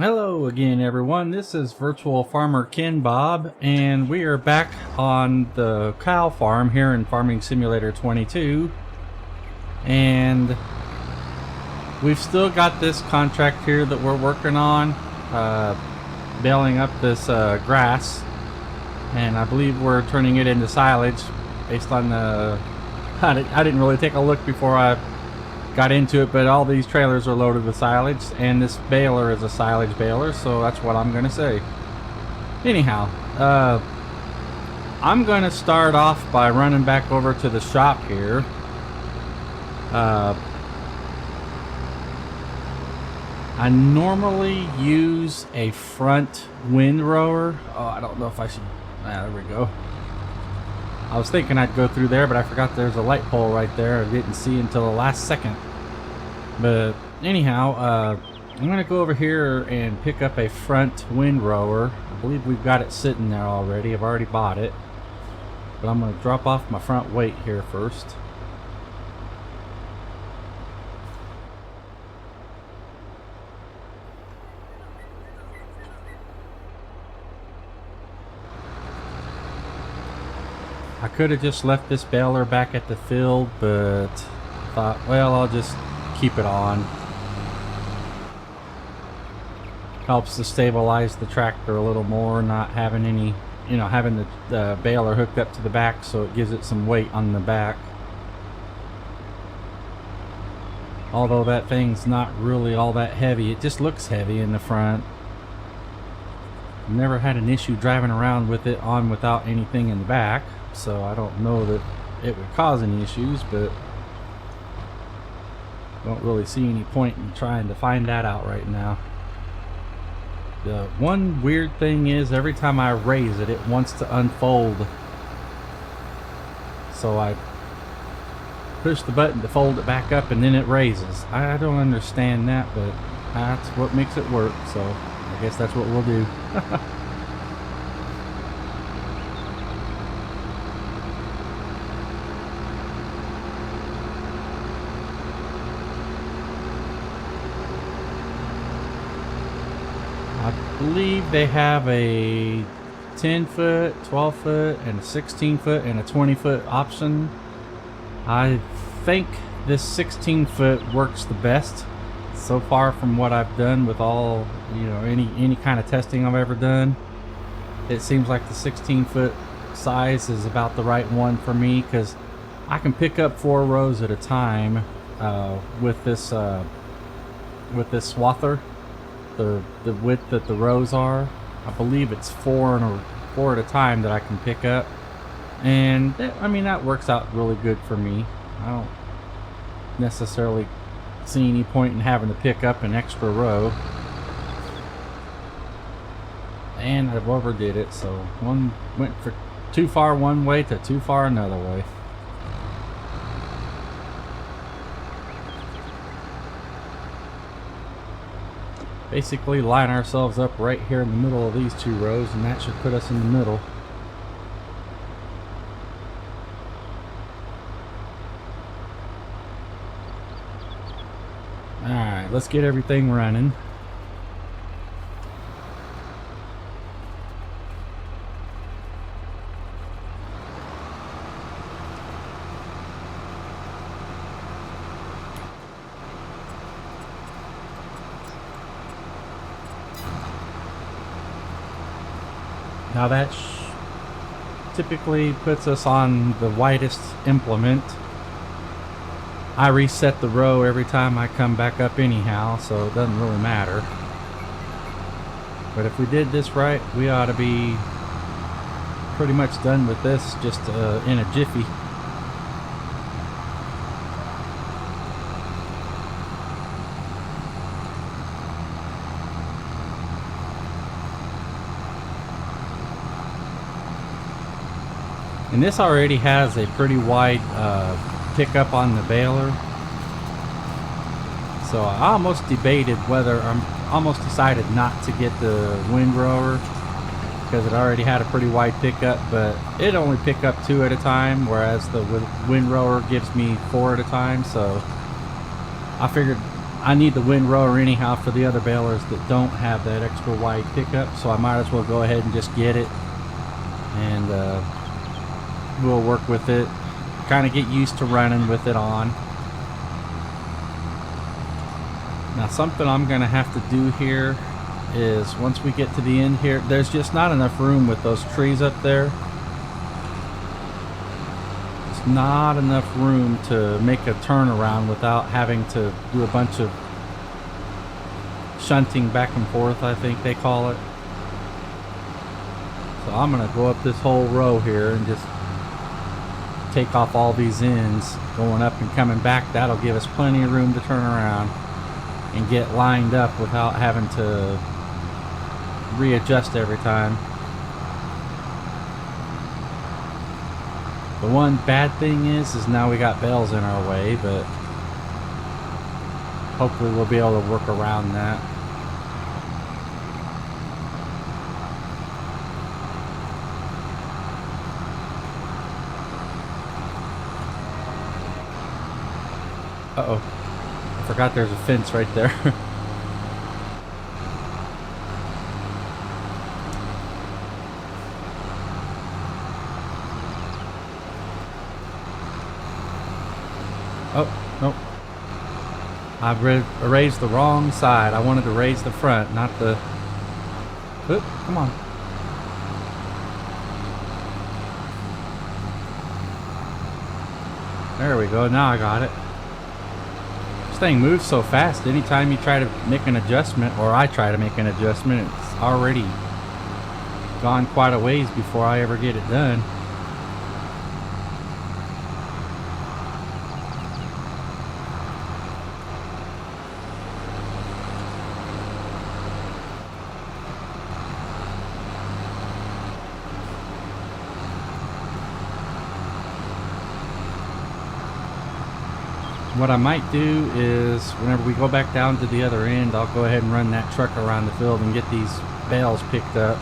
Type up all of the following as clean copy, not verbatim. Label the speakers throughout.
Speaker 1: Hello again, everyone. This is Virtual Farmer Ken Bob, and we are back on the cow farm here in Farming Simulator 22. And we've still got this contract here that we're working on, baling up this grass, and I believe we're turning it into silage based on the... I didn't really take a look before I got into it, but all these trailers are loaded with silage, and this baler is a silage baler, so that's what I'm gonna say. Anyhow, I'm gonna start off by running back over to the shop here. I normally use a front windrower. Oh, I don't know if I should... there we go. I was thinking I'd go through there, but I forgot there's a light pole right there. I didn't see until the last second. But anyhow, I'm going to go over here and pick up a front windrower. I believe we've got it sitting there already. I've already bought it. But I'm going to drop off my front weight here first. I could have just left this baler back at the field, but thought, well, I'll just keep it on. Helps to stabilize the tractor a little more, not having any, having the baler hooked up to the back, so it gives it some weight on the back. Although that thing's not really all that heavy, it just looks heavy in the front. Never had an issue driving around with it on without anything in the back. So I don't know that it would cause any issues, but don't really see any point in trying to find that out right now. The one weird thing is every time I raise it, it wants to unfold. So I push the button to fold it back up and then it raises. I don't understand that, but that's what makes it work, so I guess that's what we'll do. I believe they have a 10 foot, 12 foot, and a 16 foot and a 20 foot option. I think this 16 foot works the best so far from what I've done with all, any kind of testing I've ever done. It seems like the 16 foot size is about the right one for me, because I can pick up 4 rows at a time with this swather. The width that the rows are, I believe it's 4 at a time that I can pick up, and that works out really good for me. I don't necessarily see any point in having to pick up an extra row, and I've overdid it, so one went for too far one way to too far another way. Basically line ourselves up right here in the middle of these 2 rows, and that should put us in the middle. Alright, let's get everything running. Now that typically puts us on the widest implement. I reset the row every time I come back up anyhow, so it doesn't really matter. But if we did this right, we ought to be pretty much done with this just in a jiffy. And this already has a pretty wide pickup on the baler. So I almost debated whether, almost decided not to get the windrower, because it already had a pretty wide pickup, but it only pick up 2 at a time, whereas the windrower gives me 4 at a time. So I figured I need the windrower anyhow for the other balers that don't have that extra wide pickup, so I might as well go ahead and just get it, and we'll work with it, kind of get used to running with it on. Now something I'm gonna have to do here is, once we get to the end here, there's just not enough room with those trees up there. It's not enough room to make a turnaround without having to do a bunch of shunting back and forth, I think they call it. So I'm gonna go up this whole row here and just take off all these ends going up and coming back. That'll give us plenty of room to turn around and get lined up without having to readjust every time. The one bad thing is now we got bales in our way, but hopefully we'll be able to work around that. Uh-oh. I forgot there's a fence right there. Oh, nope. I've erased the wrong side. I wanted to raise the front, not the... Oop, come on. There we go, now I got it. This thing moves so fast, anytime you try to make an adjustment, or I try to make an adjustment, it's already gone quite a ways before I ever get it done. What I might do is, whenever we go back down to the other end, I'll go ahead and run that truck around the field and get these bales picked up.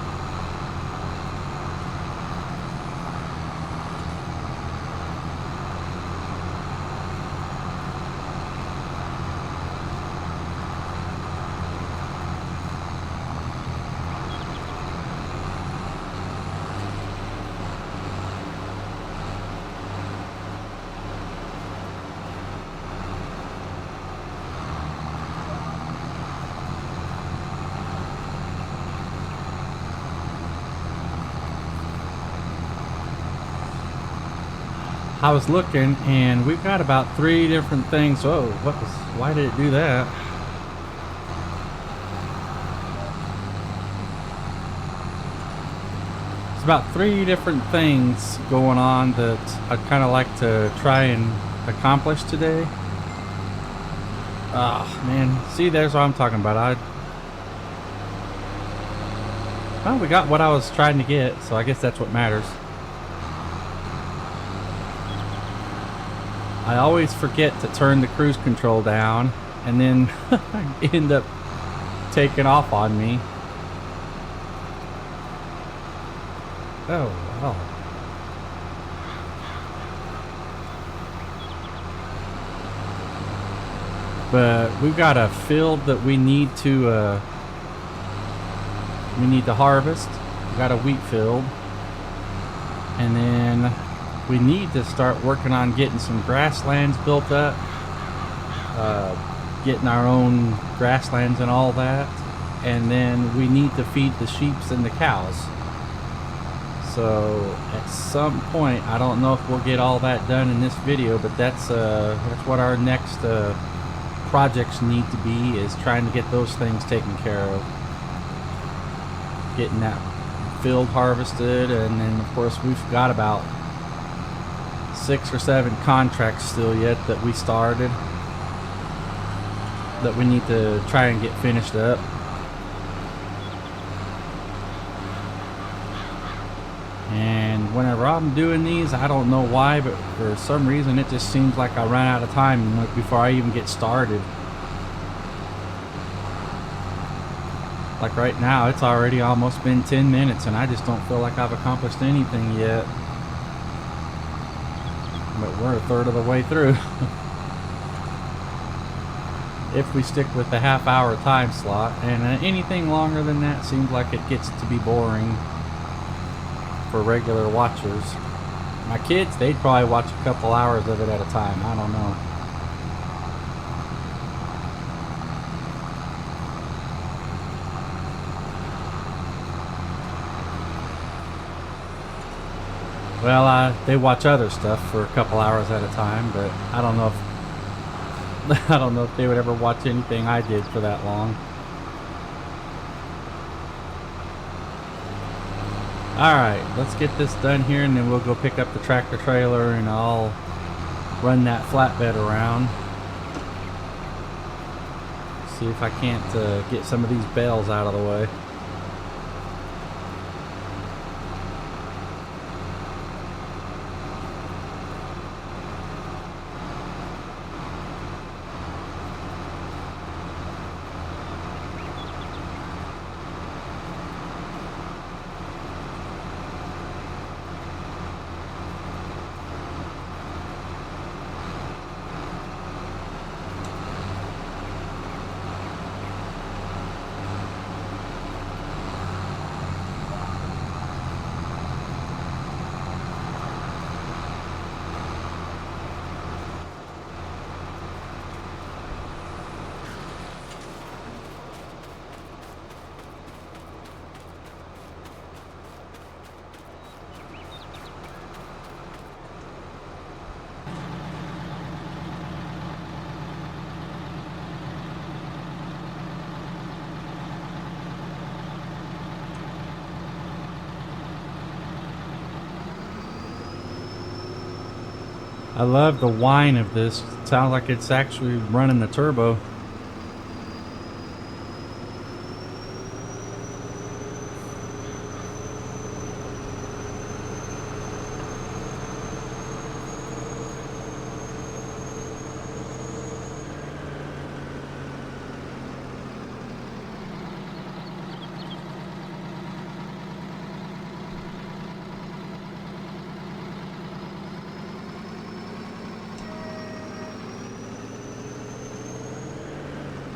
Speaker 1: I was looking, and we've got about 3 different things. Oh, why did it do that? There's about 3 different things going on that I'd kind of like to try and accomplish today. Ah, man. See, there's what I'm talking about. Well, we got what I was trying to get, so I guess that's what matters. I always forget to turn the cruise control down, and then end up taking off on me. Oh, wow. But we've got a field that we need to harvest. We've got a wheat field, and then we need to start working on getting some grasslands built up, getting our own grasslands and all that, and then we need to feed the sheep and the cows. So at some point, I don't know if we'll get all that done in this video, but that's what our next projects need to be, is trying to get those things taken care of, getting that field harvested, and then of course we've got about 6 or 7 contracts still yet that we started that we need to try and get finished up. And whenever I'm doing these, I don't know why, but for some reason it just seems like I run out of time before I even get started. Like right now, it's already almost been 10 minutes and I just don't feel like I've accomplished anything yet. But we're a third of the way through. if we stick with the half-hour time slot. And anything longer than that seems like it gets to be boring for regular watchers. My kids, they'd probably watch a couple hours of it at a time. I don't know. Well, they watch other stuff for a couple hours at a time, but I don't know if I don't know if they would ever watch anything I did for that long. Alright, let's get this done here and then we'll go pick up the tractor trailer and I'll run that flatbed around. See if I can't get some of these bales out of the way. I love the whine of this. It sounds like it's actually running the turbo.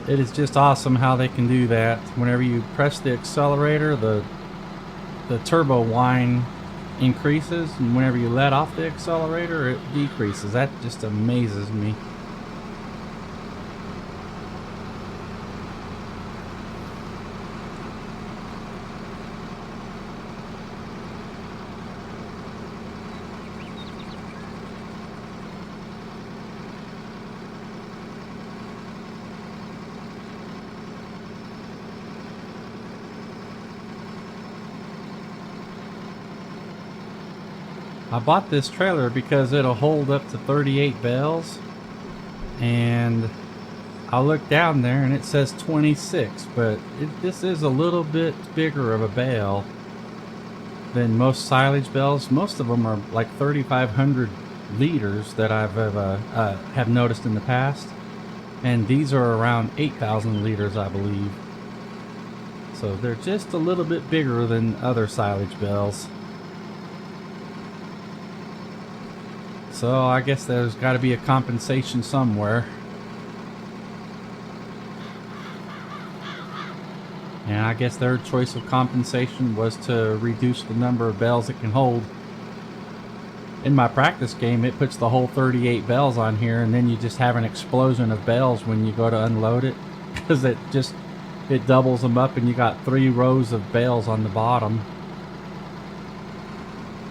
Speaker 1: It is just awesome how they can do that. Whenever you press the accelerator, the turbo whine increases, and whenever you let off the accelerator, it decreases. That just amazes me. I bought this trailer because it'll hold up to 38 bales, and I look down there and it says 26, but this is a little bit bigger of a bale than most silage bales. Most of them are like 3,500 liters that I've have noticed in the past, and these are around 8,000 liters, I believe. So they're just a little bit bigger than other silage bales. So I guess there's got to be a compensation somewhere. And I guess their choice of compensation was to reduce the number of bales it can hold. In my practice game, it puts the whole 38 bales on here, and then you just have an explosion of bales when you go to unload it, because it doubles them up and you got 3 rows of bales on the bottom.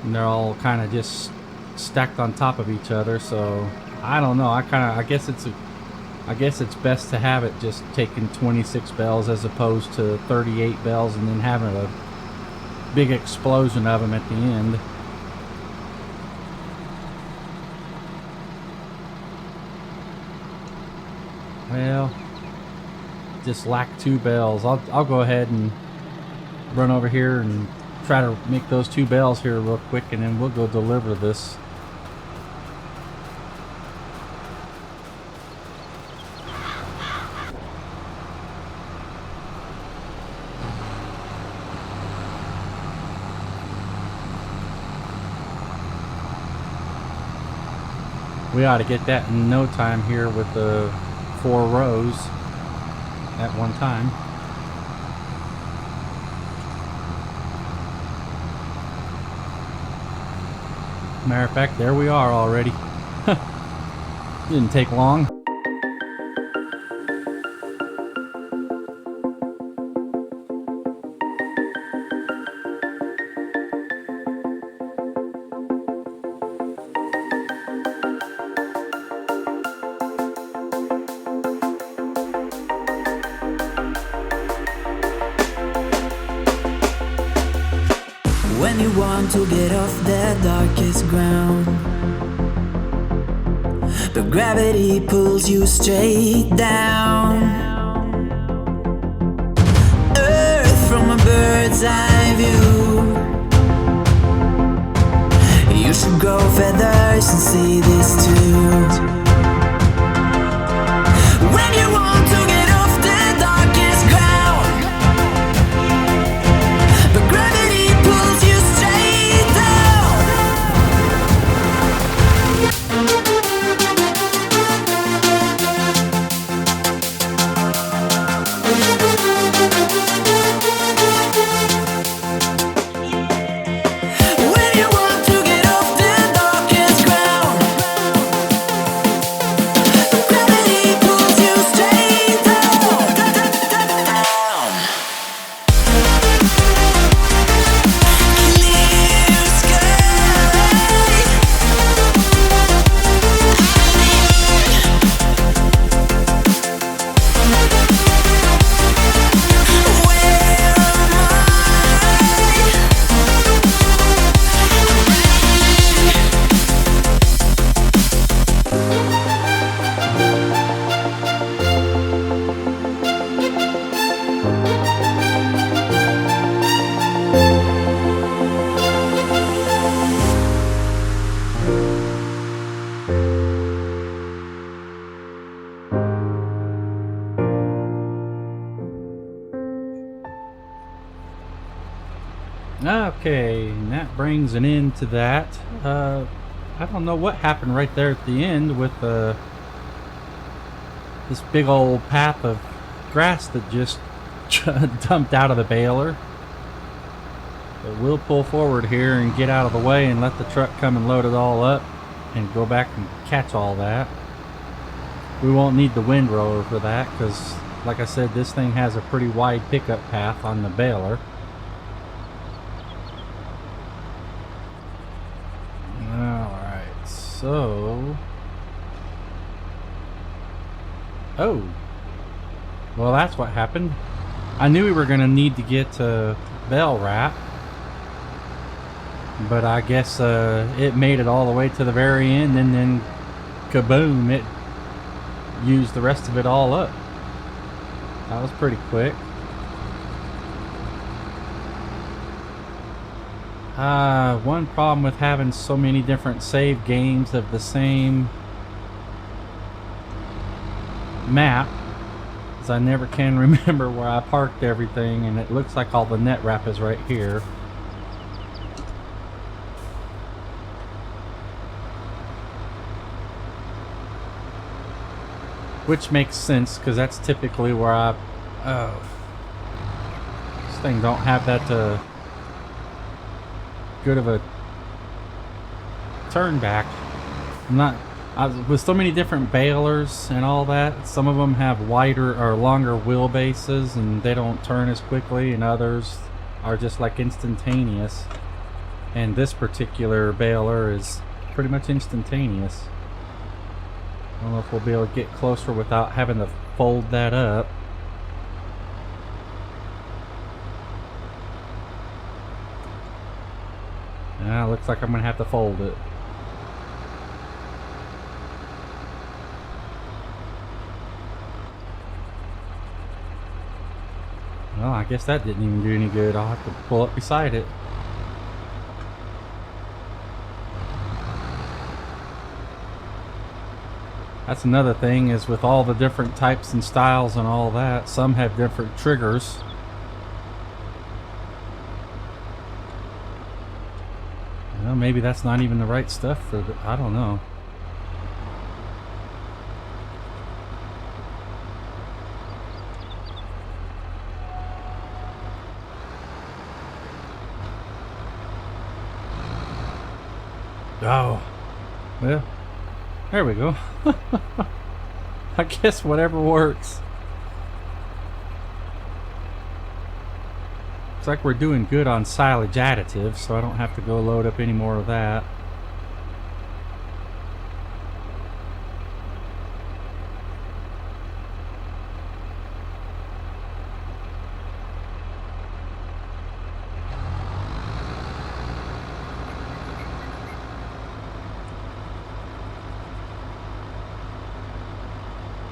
Speaker 1: And they're all kind of just stacked on top of each other. So I don't know, I guess it's best to have it just taking 26 bales as opposed to 38 bales and then having a big explosion of them at the end. Well, just lack 2 bales. I'll go ahead and run over here and try to make those 2 bales here real quick, and then we'll go deliver this. We ought to get that in no time here with the 4 rows at one time. Matter of fact, there we are already. Didn't take long.
Speaker 2: When you want to get off the darkest ground, but gravity pulls you straight down. Earth from a bird's eye view. You should grow feathers and see this too. When you want to get off the darkest ground, but gravity pulls you straight down. When you want to get off the darkest ground, but gravity pulls you straight down. Clear sky. Where am
Speaker 1: Okay, and that brings an end to that. I don't know what happened right there at the end with this big old path of grass that just dumped out of the baler. But we'll pull forward here and get out of the way and let the truck come and load it all up and go back and catch all that. We won't need the windrower for that because, like I said, this thing has a pretty wide pickup path on the baler. Alright, so... Oh! Well, that's what happened. I knew we were going to need to get bell wrap, but I guess it made it all the way to the very end, and then kaboom, it used the rest of it all up. That was pretty quick. One problem with having so many different save games of the same map is I never can remember where I parked everything, and it looks like all the net wrap is right here. Which makes sense because that's typically where I... Oh. This thing don't have that good of a turn back. With so many different balers and all that, some of them have wider or longer wheelbases and they don't turn as quickly, and others are just like instantaneous. And this particular baler is pretty much instantaneous. I don't know if we'll be able to get closer without having to fold that up. Yeah, looks like I'm gonna have to fold it. Well, I guess that didn't even do any good. I'll have to pull up beside it. That's another thing, is with all the different types and styles and all that, some have different triggers. Well, maybe that's not even the right stuff for the, I don't know. Oh, well, there we go. I guess whatever works. Looks like we're doing good on silage additives, so I don't have to go load up any more of that.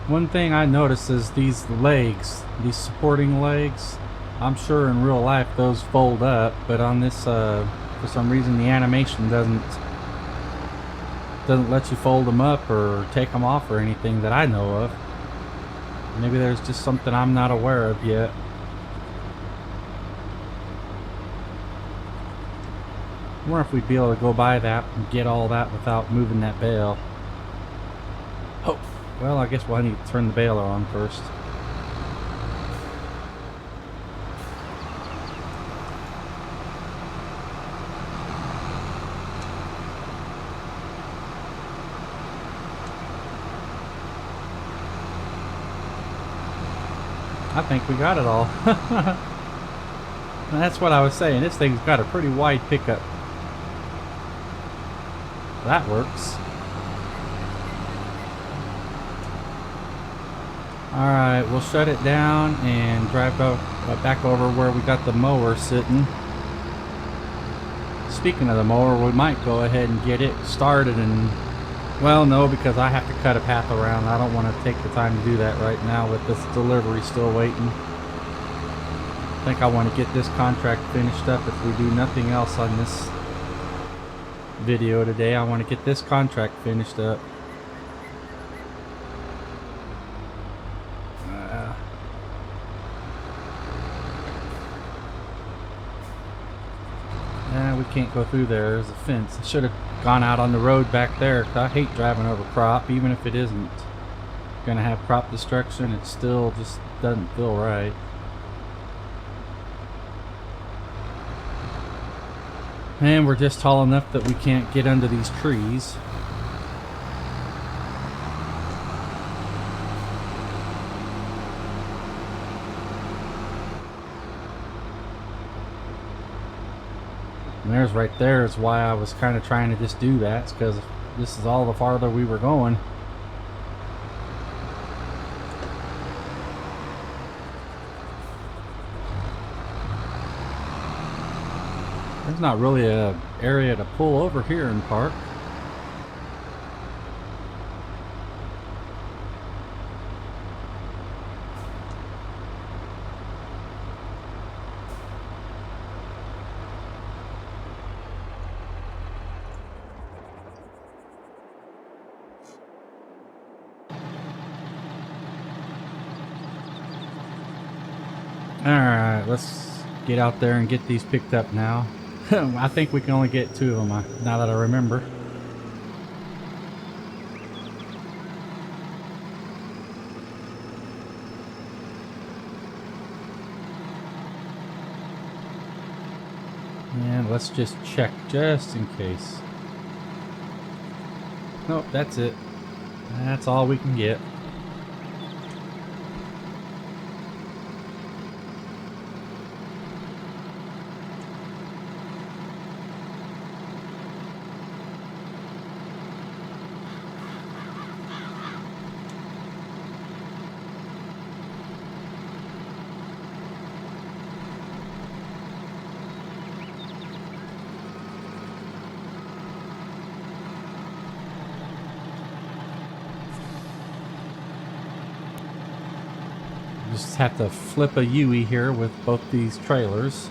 Speaker 1: One thing I noticed is these legs, these supporting legs, I'm sure in real life those fold up, but on this, for some reason the animation doesn't let you fold them up or take them off or anything that I know of. Maybe there's just something I'm not aware of yet. I wonder if we'd be able to go by that and get all that without moving that bale. Oh. Well, I guess we'll need to turn the baler on first. I think we got it all. That's what I was saying. This thing's got a pretty wide pickup. That works. Alright, we'll shut it down and drive back over where we got the mower sitting. Speaking of the mower, we might go ahead and get it started and... Well, no, because I have to cut a path around. I don't want to take the time to do that right now with this delivery still waiting. I think I want to get this contract finished up if we do nothing else on this video today. I want to get this contract finished up. We can't go through there. There's a fence. I should have gone out on the road back there. I hate driving over crop, even if it isn't gonna have crop destruction. It still just doesn't feel right. And we're just tall enough that we can't get under these trees. And there's right there is why I was kind of trying to just do that. It's because this is all the farther we were going. There's not really a area to pull over here and park. Alright, let's get out there and get these picked up now. I think we can only get 2 of them now that I remember. And let's just check just in case. Nope, that's it. That's all we can get. Just have to flip a U-ey here with both these trailers.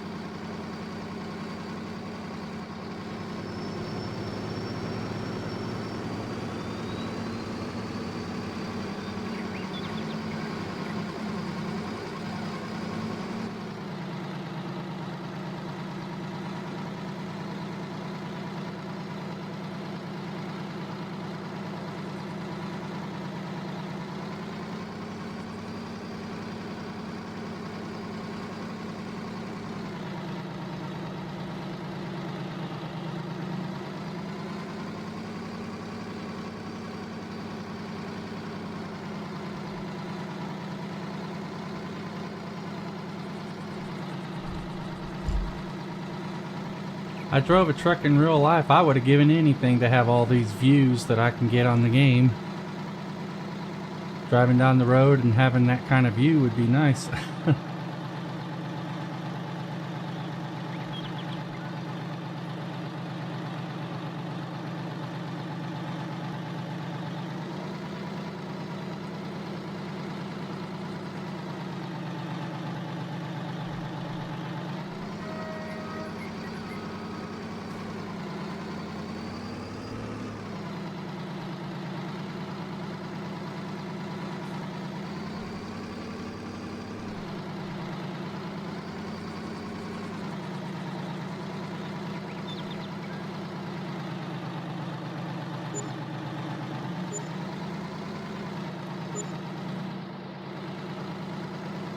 Speaker 1: I drove a truck in real life. I would have given anything to have all these views that I can get on the game. Driving down the road and having that kind of view would be nice.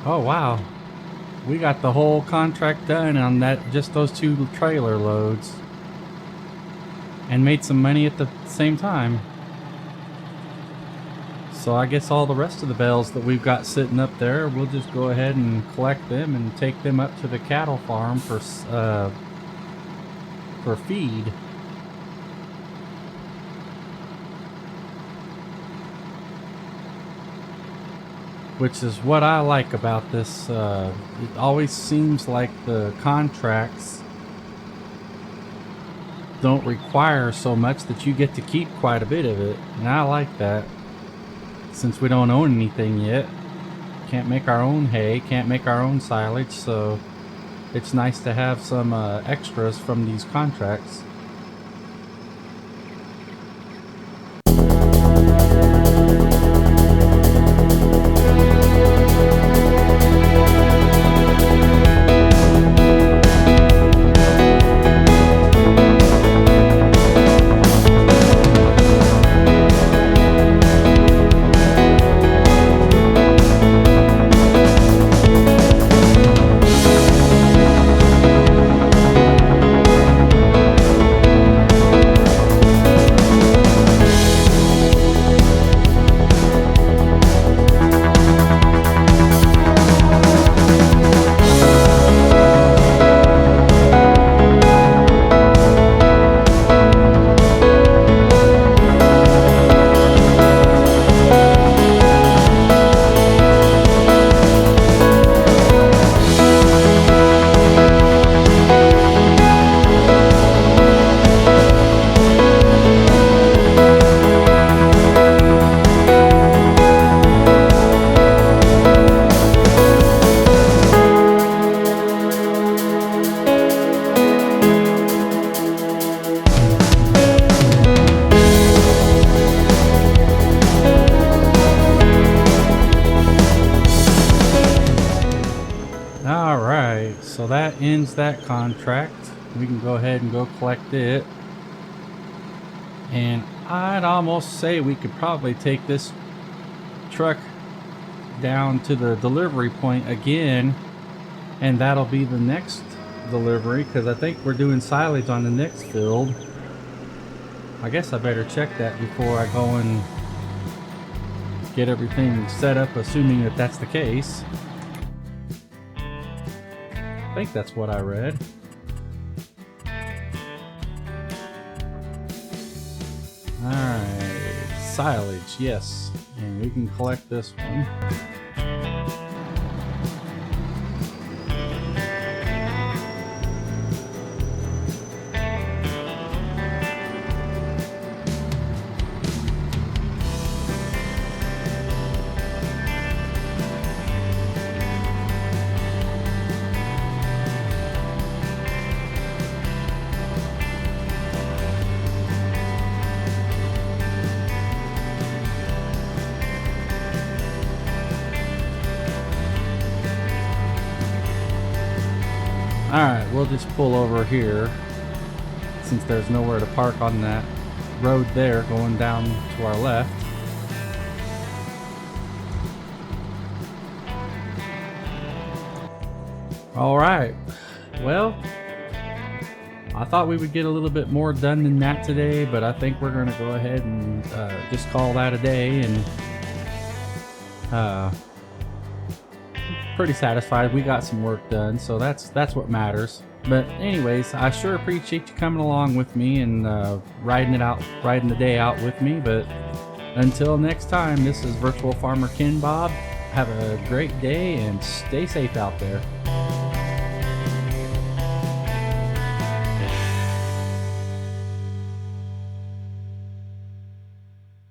Speaker 1: Oh wow, we got the whole contract done on that, just those 2 trailer loads, and made some money at the same time. So I guess all the rest of the bales that we've got sitting up there, we'll just go ahead and collect them and take them up to the cattle farm for feed. Which is what I like about this. It always seems like the contracts don't require so much that you get to keep quite a bit of it. And I like that. Since we don't own anything yet. Can't make our own hay, can't make our own silage, so it's nice to have some extras from these contracts. Alright, so that ends that contract. We can go ahead and go collect it. And I'd almost say we could probably take this truck down to the delivery point again, and that'll be the next delivery, because I think we're doing silage on the next field. I guess I better check that before I go and get everything set up, assuming that that's the case. I think that's what I read. Alright, silage, yes. And we can collect this one. Alright, we'll just pull over here since there's nowhere to park on that road there going down to our left. Alright, well, I thought we would get a little bit more done than that today, but I think we're going to go ahead and just call that a day, and pretty satisfied. We got some work done, so that's what matters. But anyways, I sure appreciate you coming along with me and riding the day out with me. But until next time, this is Virtual Farmer Ken Bob. Have a great day and stay safe out there.